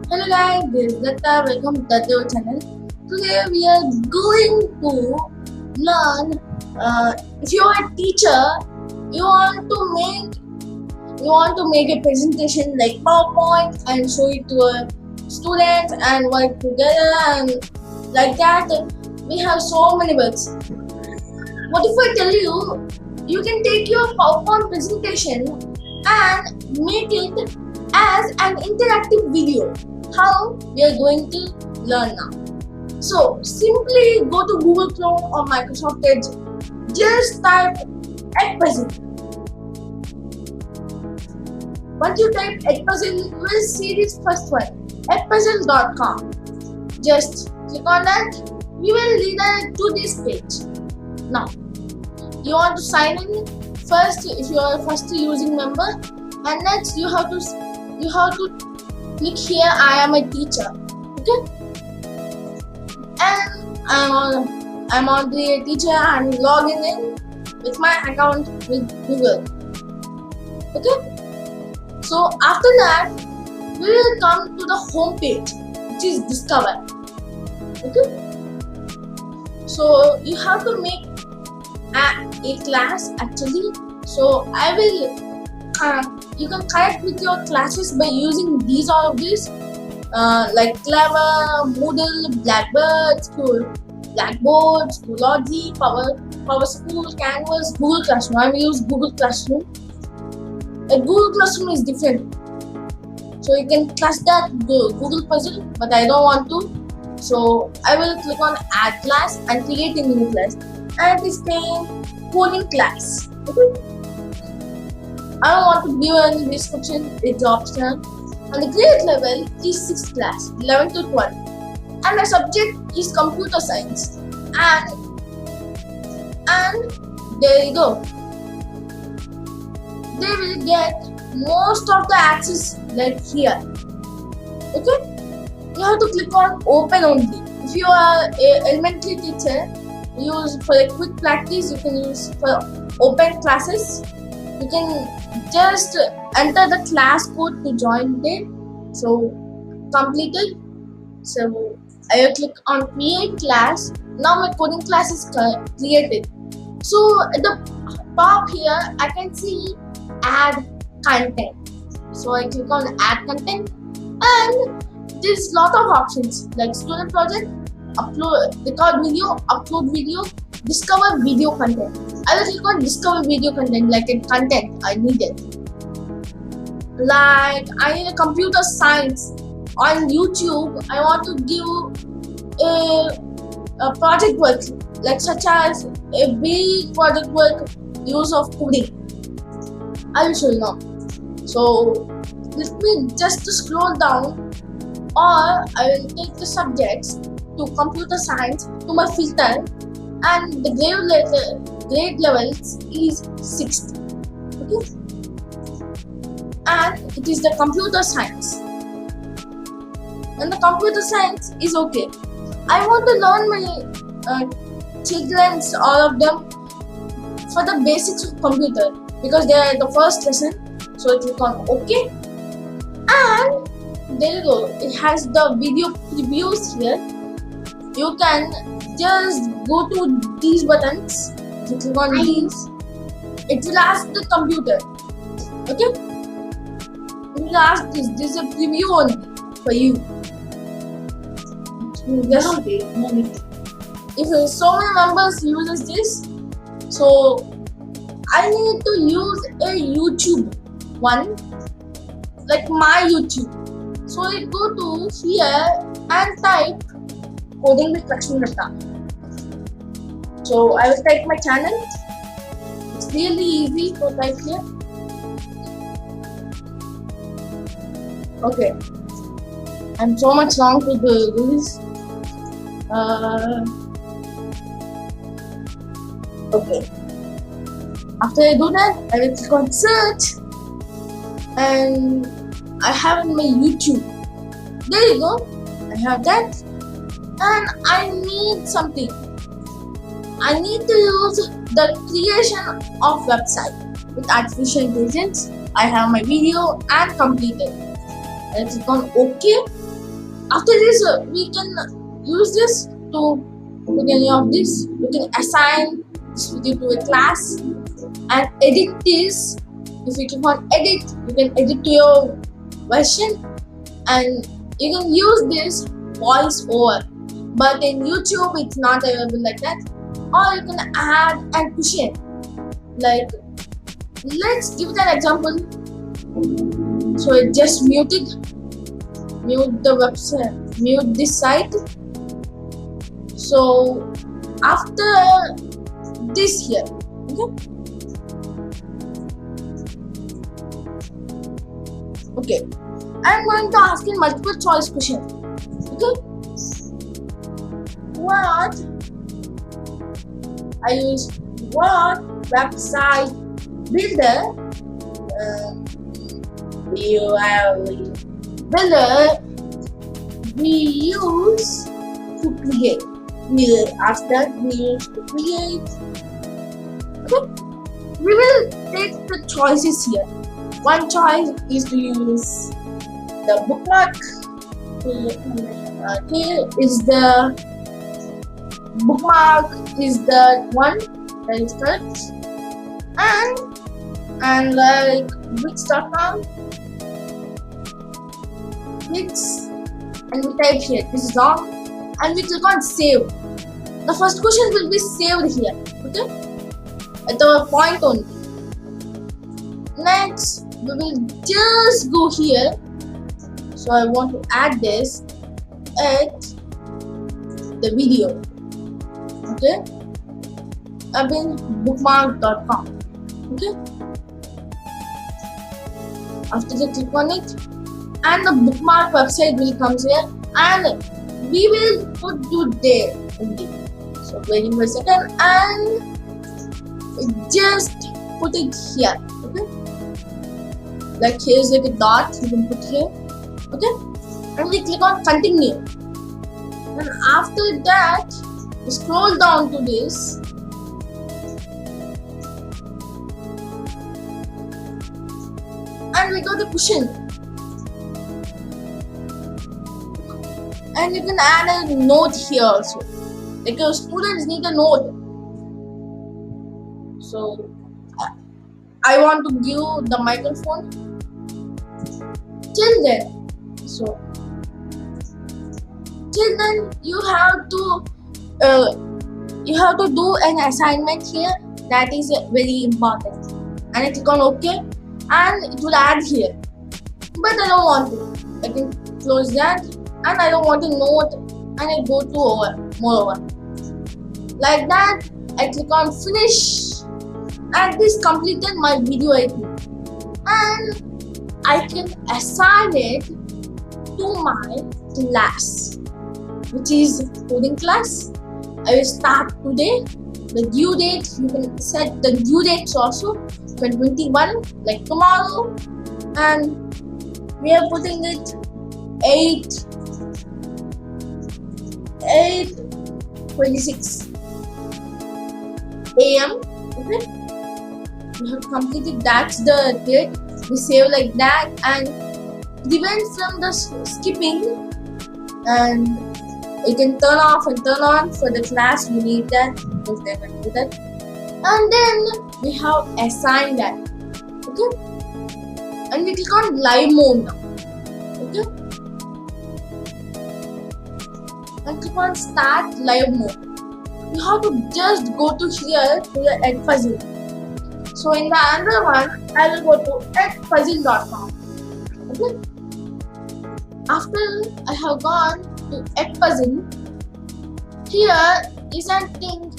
Hello guys, this is Datta. Welcome to the channel. Today we are going to learn. If you are a teacher, you want to make a presentation like PowerPoint and show it to a students and work together and like that. We have so many words. What if I tell you, you can take your PowerPoint presentation and make it as an interactive video? How we are going to learn now. So simply go to Google Chrome or Microsoft Edge. Just type Edpuzzle. Once you type Edpuzzle, you will see this first one, edpuzzle.com. Just click on that. You will lead to this page. Now, you want to sign in first if you are a first using member, and next you have to click here. I am a teacher. Okay, and I'm already a teacher. I'm logging in with my account with Google. Okay, so after that we will come to the home page, which is discover. Okay, so you have to make a class actually. So I will you can connect with your classes by using all of these like Clever, Moodle, Blackboard, Schoology, Power School, Canvas, Google Classroom. I will use Google Classroom. A Google Classroom is different, so you can class that Google Puzzle, but I don't want to. So I will click on Add Class and create a new class, and it is saying coding class. Okay? I don't want to give any description, it's optional. And the grade level is 6th class, 11 to 12. And the subject is computer science. And there you go. They will get most of the access like here. Okay? You have to click on open only. If you are an elementary teacher, use for a quick practice, you can use for open classes. You can just enter the class code to join it. So completed. So I will click on create class. Now my coding class is created. So at the top here I can see add content. So I click on add content, and there's lot of options like student project, upload, record video, upload video, discover video content. I will click on discover video content, like a content I needed. Like I need a computer science on YouTube. I want to give a project work, like such as a big project work use of coding. I will show you now. So let me just scroll down, or I will take the subjects to computer science to my filter, and the grade levels is 6th. Okay, and it is the computer science, and the computer science is okay. I want to learn my children's, all of them, for the basics of computer because they are the first lesson. So I click on OK, and there you go. It has the video previews here. You can just go to these buttons. If you click on these, it will ask the computer. Okay? It will ask this. This is a preview only for you. Just if so many members uses this, so I need to use a YouTube one, like my YouTube. So I go to here and type coding with Lakshmi Datta. So I will type my channel. It's really easy to type here. Okay, I'm so much long to do this. Okay. After I do that, I will click on search, and I have my YouTube. There you go. I have that, and I need something. I need to use the creation of website with artificial intelligence. I have my video and completed. I'll click on OK, After this, we can use this to put any of this. You can assign this video to a class and edit this. If you click on edit, you can edit to your version, and you can use this voice over. But in YouTube, it's not available like that. Or you can add and push in. Like, let's give it an example. So it just muted. Mute the website. Mute this site. So after this here, okay, I'm going to ask you multiple choice question. Okay, what I use? What website builder we use to create? After we use to create. Okay, we will take the choices here. One choice is to use the bookmark. Here is the bookmark is the one that is correct, and like wix.com, wix, and we type here this is wrong, and we click on save. The first question will be saved here. Okay, at the point only. Next, we will just go here. So I want to add this at the video. Okay, I've been bookmark.com. Okay, after that, click on it, and the bookmark website will come here, and we will put you there only. So waiting for a second, and just put it here. Okay, like here's like a dot, you can put here. Okay, and we click on continue, and after that we scroll down to this, and we got the question, and you can add a note here also, like your students need a note. So I want to give the microphone till then. So till then you have to do an assignment here that is very important, and I click on OK, and it will add here, but I don't want to. I can close that, and I don't want to note, and I go to moreover. Like that, I click on finish, and this completed my video editing, and I can assign it to my class, which is coding class. I will start today. The due date, you can set the due dates also, 21, like tomorrow, and we are putting it 8:26 AM. Okay, we have completed. That's the date. We save like that, and prevent from the skipping, and you can turn off and turn on for the class. We need that because they will do that, and then we have assigned that. Okay, and we click on live mode now. Okay, and click on start live mode. You have to just go to here to the Edpuzzle. So in the other one, I will go to edpuzzle.com. Okay, after I have gone to Edpuzzle, here is a thing.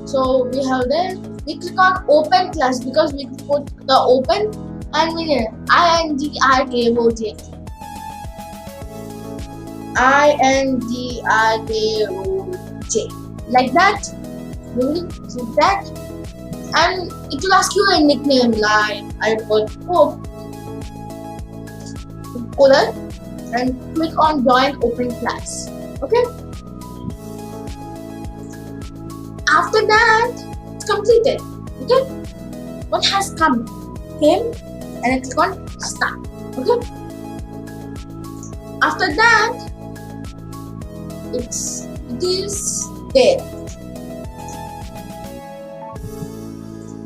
So we have there, we click on open class because we put the open, and we need INGRKOJ. Like that. We will click that, and it will ask you a nickname, like I put Hope color, and click on join open class. Okay, after that it's completed. Okay, what has came, and I click on start. Okay, after that it is there.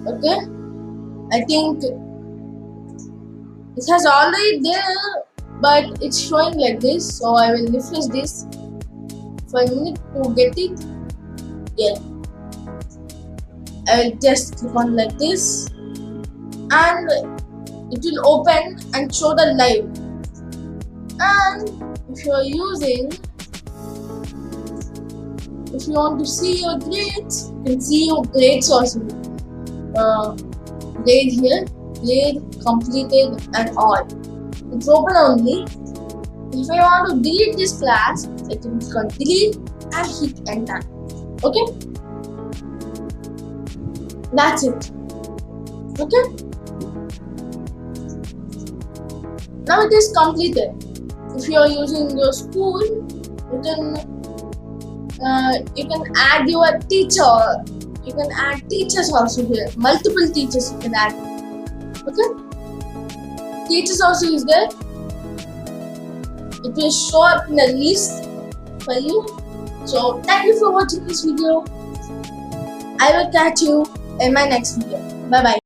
Okay, I think it has already there, but it's showing like this. So I will refresh this for a minute to get it. Yeah, I will just click on like this, and it will open and show the live. And if you are using, if you want to see your grades, you can see your grades also. Grade here, grade completed and all. It's open only. If I want to delete this class, I can click on delete and hit enter. Okay, that's it. Okay, now it is completed. If you are using your school, you can add your teacher. You can add teachers also here. Multiple teachers you can add. Okay, teachers also is there. It will show up in a list for you. So thank you for watching this video. I will catch you in my next video. Bye bye.